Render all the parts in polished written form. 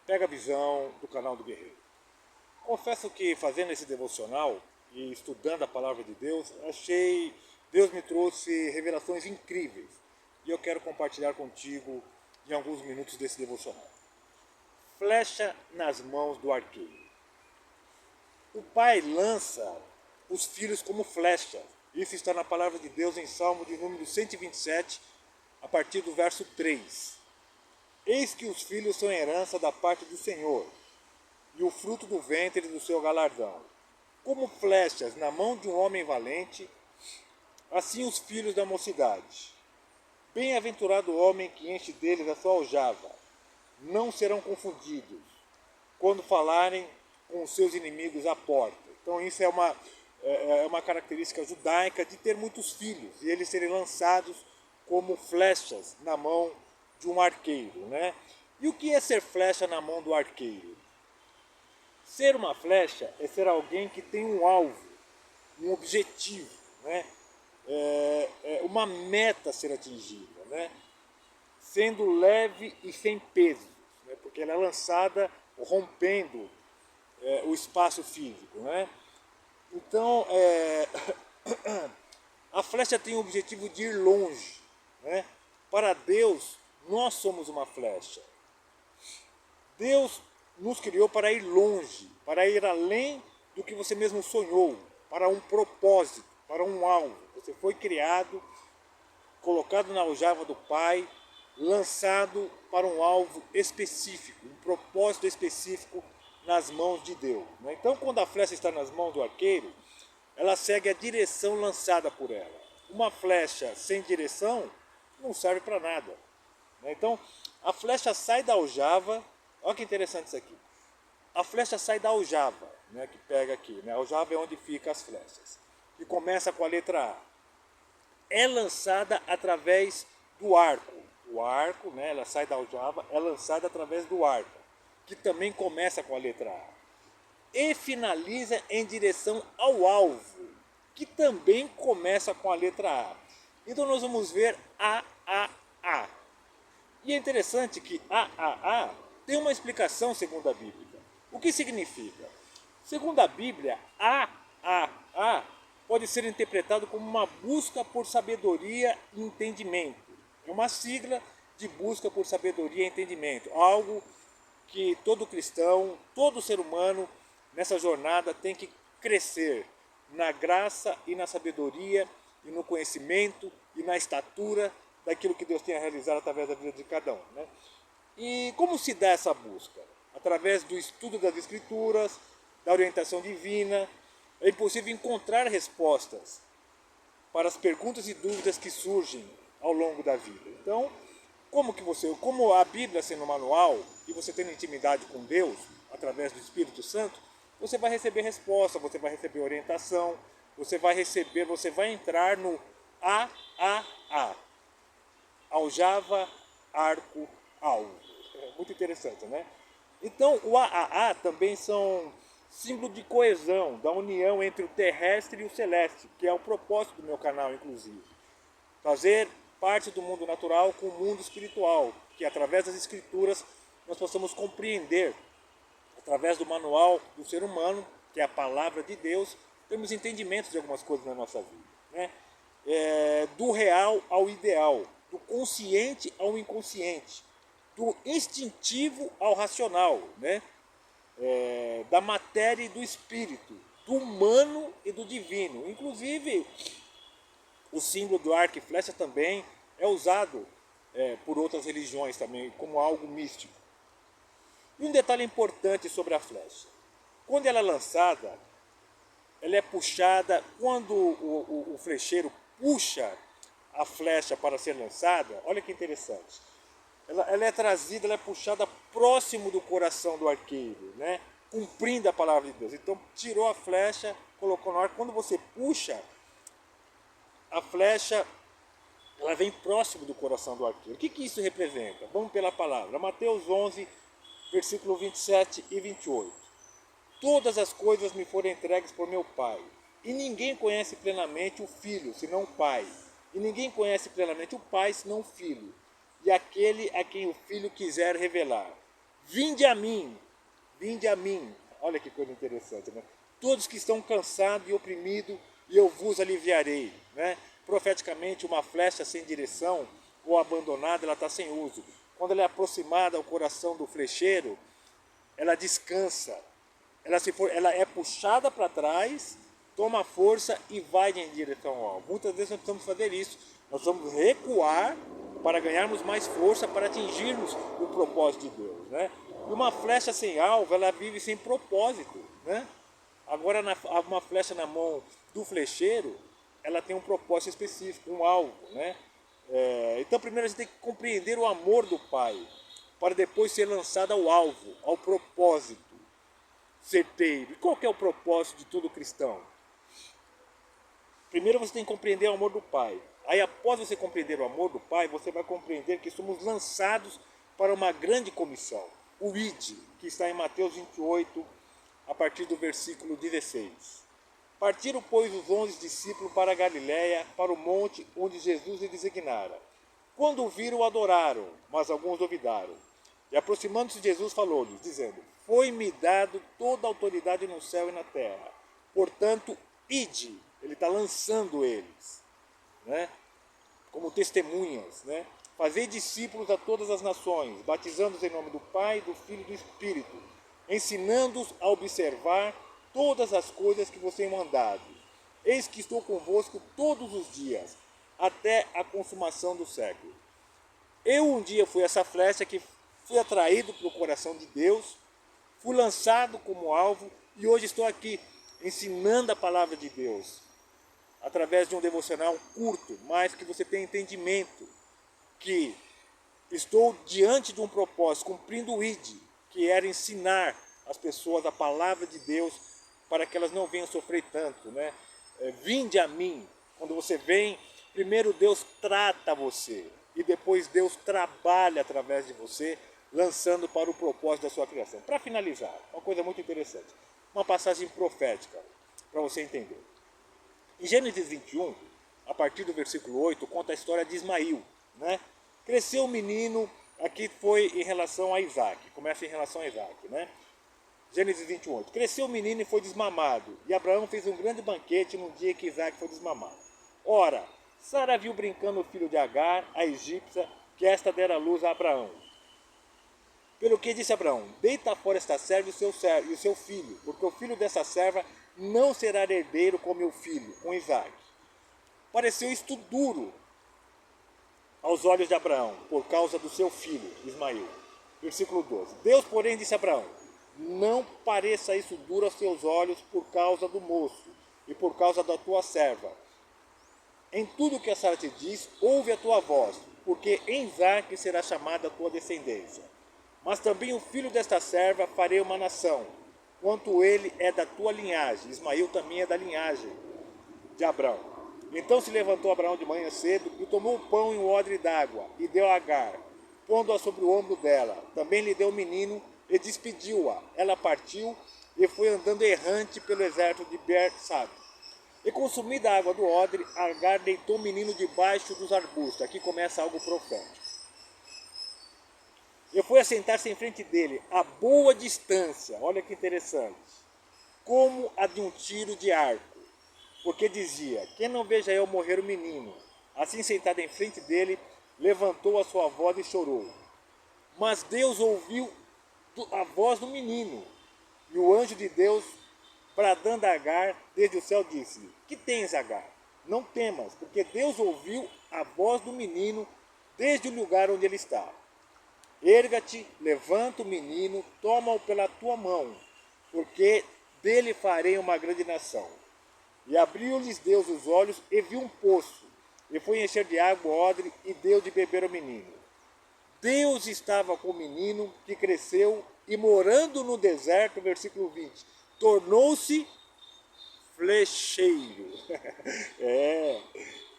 Pega a visão do canal do Guerreiro. Confesso que fazendo esse devocional e estudando a palavra de Deus, Deus me trouxe revelações incríveis. E eu quero compartilhar contigo em alguns minutos desse devocional. Flecha nas mãos do arqueiro. O pai lança os filhos como flecha. Isso está na palavra de Deus em Salmo de número 127, a partir do verso 3. Eis que os filhos são herança da parte do Senhor, e o fruto do ventre do seu galardão. Como flechas na mão de um homem valente, assim os filhos da mocidade. Bem-aventurado o homem que enche deles a sua aljava. Não serão confundidos quando falarem com os seus inimigos à porta. Então isso é uma característica judaica de ter muitos filhos e eles serem lançados como flechas na mão de um arqueiro, né? E o que é ser flecha na mão do arqueiro? Ser uma flecha é ser alguém que tem um alvo, um objetivo, né? Uma meta a ser atingida, né? Sendo leve e sem peso, né? Porque ela é lançada rompendo o espaço físico, né? Então, a flecha tem o objetivo de ir longe, né? Para Deus, nós somos uma flecha. Deus nos criou para ir longe, para ir além do que você mesmo sonhou, para um propósito, para um alvo. Você foi criado, colocado na aljava do Pai, lançado para um alvo específico, um propósito específico nas mãos de Deus. Então, quando a flecha está nas mãos do arqueiro, ela segue a direção lançada por ela. Uma flecha sem direção não serve para nada. Então, a flecha sai da aljava. Olha que interessante isso aqui. A flecha sai da aljava, né, que pega aqui. Né? A aljava é onde ficam as flechas. E começa com a letra A. É lançada através do arco. O arco, né, ela sai da aljava, é lançada através do arco, que também começa com a letra A. E finaliza em direção ao alvo, que também começa com a letra A. Então nós vamos ver A. E é interessante que A tem uma explicação segundo a Bíblia. O que significa? Segundo a Bíblia, A pode ser interpretado como uma busca por sabedoria e entendimento. É uma sigla de busca por sabedoria e entendimento. Algo que todo cristão, todo ser humano nessa jornada tem que crescer na graça e na sabedoria e no conhecimento e na estatura daquilo que Deus tem a realizar através da vida de cada um, né? E como se dá essa busca? Através do estudo das Escrituras, da orientação divina. É impossível encontrar respostas para as perguntas e dúvidas que surgem ao longo da vida. Então, como a Bíblia sendo um manual e você tendo intimidade com Deus através do Espírito Santo, você vai receber resposta, você vai receber orientação, você vai entrar no A. Aljava, arco, alvo. É muito interessante, né? Então, o AAA também são símbolo de coesão, da união entre o terrestre e o celeste, que é o propósito do meu canal, inclusive. Fazer parte do mundo natural com o mundo espiritual, que através das escrituras nós possamos compreender, através do manual do ser humano, que é a palavra de Deus, temos entendimentos de algumas coisas na nossa vida, né? Do real ao ideal, do consciente ao inconsciente, do instintivo ao racional, né? Da matéria e do espírito, do humano e do divino. Inclusive, o símbolo do arco e flecha também é usado por outras religiões também como algo místico. E um detalhe importante sobre a flecha. Quando ela é lançada, ela é puxada, quando o flecheiro puxa a flecha para ser lançada, olha que interessante. Ela é trazida, ela é puxada próximo do coração do arqueiro, né? Cumprindo a palavra de Deus. Então tirou a flecha, colocou no ar. Quando você puxa, a flecha ela vem próximo do coração do arqueiro. O que isso representa? Vamos pela palavra. Mateus 11, versículo 27 e 28. Todas as coisas me foram entregues por meu Pai. E ninguém conhece plenamente o Filho, senão o Pai. E ninguém conhece plenamente o Pai, senão o Filho. E aquele a quem o Filho quiser revelar. Vinde a mim, vinde a mim. Olha que coisa interessante, né? Todos que estão cansados e oprimidos, e eu vos aliviarei, né? Profeticamente, uma flecha sem direção ou abandonada, ela está sem uso. Quando ela é aproximada ao coração do flecheiro, ela descansa. Ela é puxada para trás, toma força e vai em direção ao alvo. Muitas vezes nós precisamos fazer isso. Nós vamos recuar para ganharmos mais força, para atingirmos o propósito de Deus, né? E uma flecha sem alvo, ela vive sem propósito, né? Agora, uma flecha na mão do flecheiro, ela tem um propósito específico, um alvo, né? Então, primeiro a gente tem que compreender o amor do Pai, para depois ser lançado ao alvo, ao propósito certeiro. E qual que é o propósito de todo cristão? Primeiro você tem que compreender o amor do Pai. Aí, após você compreender o amor do Pai, você vai compreender que somos lançados para uma grande comissão. O ID, que está em Mateus 28, a partir do versículo 16. Partiram, pois, os 11 discípulos para a Galiléia, para o monte onde Jesus lhe designara. Quando o viram, o adoraram, mas alguns duvidaram. E aproximando-se de Jesus, falou-lhes, dizendo, foi-me dado toda a autoridade no céu e na terra. Portanto, ide. Ele está lançando eles, né? Como testemunhas, né? Fazei discípulos a todas as nações, batizando-os em nome do Pai, do Filho e do Espírito, ensinando-os a observar todas as coisas que vos tenho mandado. Eis que estou convosco todos os dias, até a consumação do século. Eu um dia fui essa flecha que fui atraído pelo coração de Deus, fui lançado como alvo e hoje estou aqui ensinando a palavra de Deus através de um devocional curto, mas que você tenha entendimento que estou diante de um propósito, cumprindo o ID, que era ensinar as pessoas a palavra de Deus para que elas não venham sofrer tanto, né? Vinde a mim. Quando você vem, primeiro Deus trata você e depois Deus trabalha através de você, lançando para o propósito da sua criação. Para finalizar, uma coisa muito interessante, uma passagem profética, para você entender. Em Gênesis 21, a partir do versículo 8, conta a história de Ismael, né? Cresceu o menino, aqui foi em relação a Isaac, começa em relação a Isaac, né? Gênesis 28. Cresceu o menino e foi desmamado, e Abraão fez um grande banquete no dia que Isaac foi desmamado. Ora, Sara viu brincando o filho de Agar, a egípcia, que esta dera luz a Abraão. Pelo que disse Abraão, deita fora esta serva e o seu filho, porque o filho dessa serva não será herdeiro com meu filho, com Isaac. Pareceu isto duro aos olhos de Abraão, por causa do seu filho, Ismael. Versículo 12. Deus, porém, disse a Abraão, não pareça isso duro aos teus olhos por causa do moço e por causa da tua serva. Em tudo que a Sara te diz, ouve a tua voz, porque em Isaac será chamada a tua descendência. Mas também o filho desta serva farei uma nação, quanto ele é da tua linhagem. Ismael também é da linhagem de Abraão. Então se levantou Abraão de manhã cedo e tomou o pão e um odre d'água e deu a Agar, pondo-a sobre o ombro dela. Também lhe deu o menino e despediu-a. Ela partiu e foi andando errante pelo exército de Beer-sabe. E consumida a água do odre, Agar deitou o menino debaixo dos arbustos. Aqui começa algo profético. E foi assentar-se em frente dele, a boa distância, olha que interessante, como a de um tiro de arco. Porque dizia, quem não veja eu morrer o menino? Assim sentado em frente dele, levantou a sua voz e chorou. Mas Deus ouviu a voz do menino. E o anjo de Deus, bradando a Agar, desde o céu disse, que tens, Agar? Não temas, porque Deus ouviu a voz do menino desde o lugar onde ele está. Erga-te, levanta o menino, toma-o pela tua mão, porque dele farei uma grande nação. E abriu-lhes Deus os olhos e viu um poço, e foi encher de água o odre e deu de beber ao menino. Deus estava com o menino que cresceu e morando no deserto, versículo 20, tornou-se flecheiro.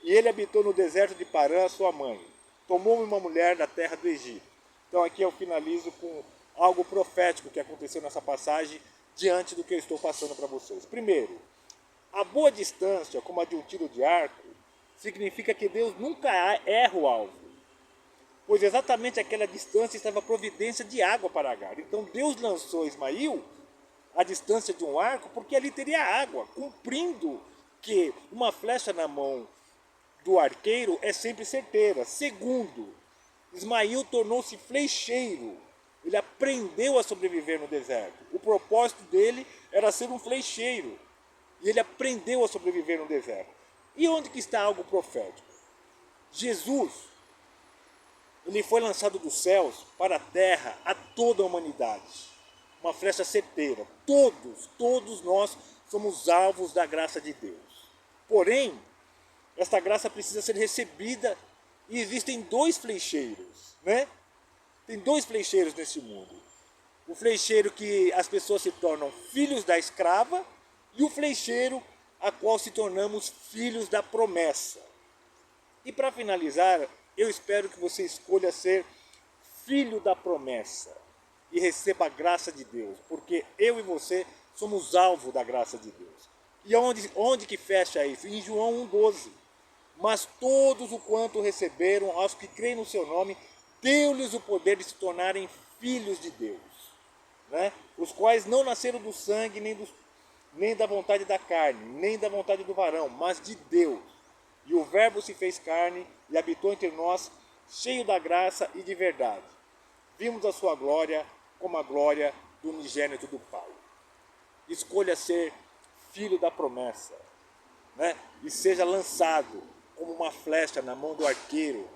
E ele habitou no deserto de Parã, sua mãe. Tomou uma mulher da terra do Egito. Então aqui eu finalizo com algo profético que aconteceu nessa passagem diante do que eu estou passando para vocês. Primeiro, a boa distância, como a de um tiro de arco, significa que Deus nunca erra o alvo. pois exatamente aquela distância estava a providência de água para Agar. Então Deus lançou Ismael à distância de um arco, porque ali teria água, cumprindo que uma flecha na mão do arqueiro é sempre certeira. Segundo, Ismael tornou-se flecheiro. Ele aprendeu a sobreviver no deserto. O propósito dele era ser um flecheiro. E ele aprendeu a sobreviver no deserto. E onde que está algo profético? Jesus, ele foi lançado dos céus para a terra, a toda a humanidade. Uma flecha certeira. Todos nós somos alvos da graça de Deus. Porém, esta graça precisa ser recebida e existem dois flecheiros, né? Tem dois flecheiros nesse mundo. O flecheiro que as pessoas se tornam filhos da escrava e o flecheiro a qual se tornamos filhos da promessa. E para finalizar, eu espero que você escolha ser filho da promessa e receba a graça de Deus, porque eu e você somos alvo da graça de Deus. E onde que fecha isso? Em João 1,12. Mas todos o quanto receberam, aos que creem no seu nome, deu-lhes o poder de se tornarem filhos de Deus, né? Os quais não nasceram do sangue, nem da vontade da carne, nem da vontade do varão, mas de Deus. E o Verbo se fez carne e habitou entre nós, cheio da graça e de verdade. Vimos a sua glória como a glória do unigênito do Pai. Escolha ser filho da promessa, né? E seja lançado como uma flecha na mão do arqueiro,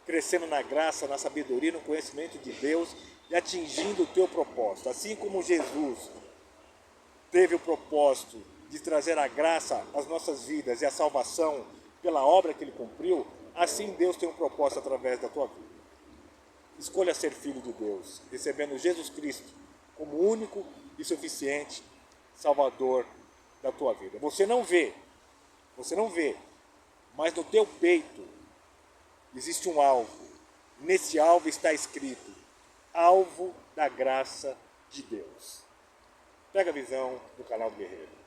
crescendo na graça, na sabedoria, no conhecimento de Deus e atingindo o teu propósito. Assim como Jesus teve o propósito de trazer a graça às nossas vidas e a salvação pela obra que ele cumpriu, assim Deus tem um propósito através da tua vida. Escolha ser filho de Deus, recebendo Jesus Cristo como único e suficiente Salvador da tua vida. Você não vê, mas no teu peito existe um alvo. Nesse alvo está escrito: alvo da graça de Deus. Pega a visão do canal do Guerreiro.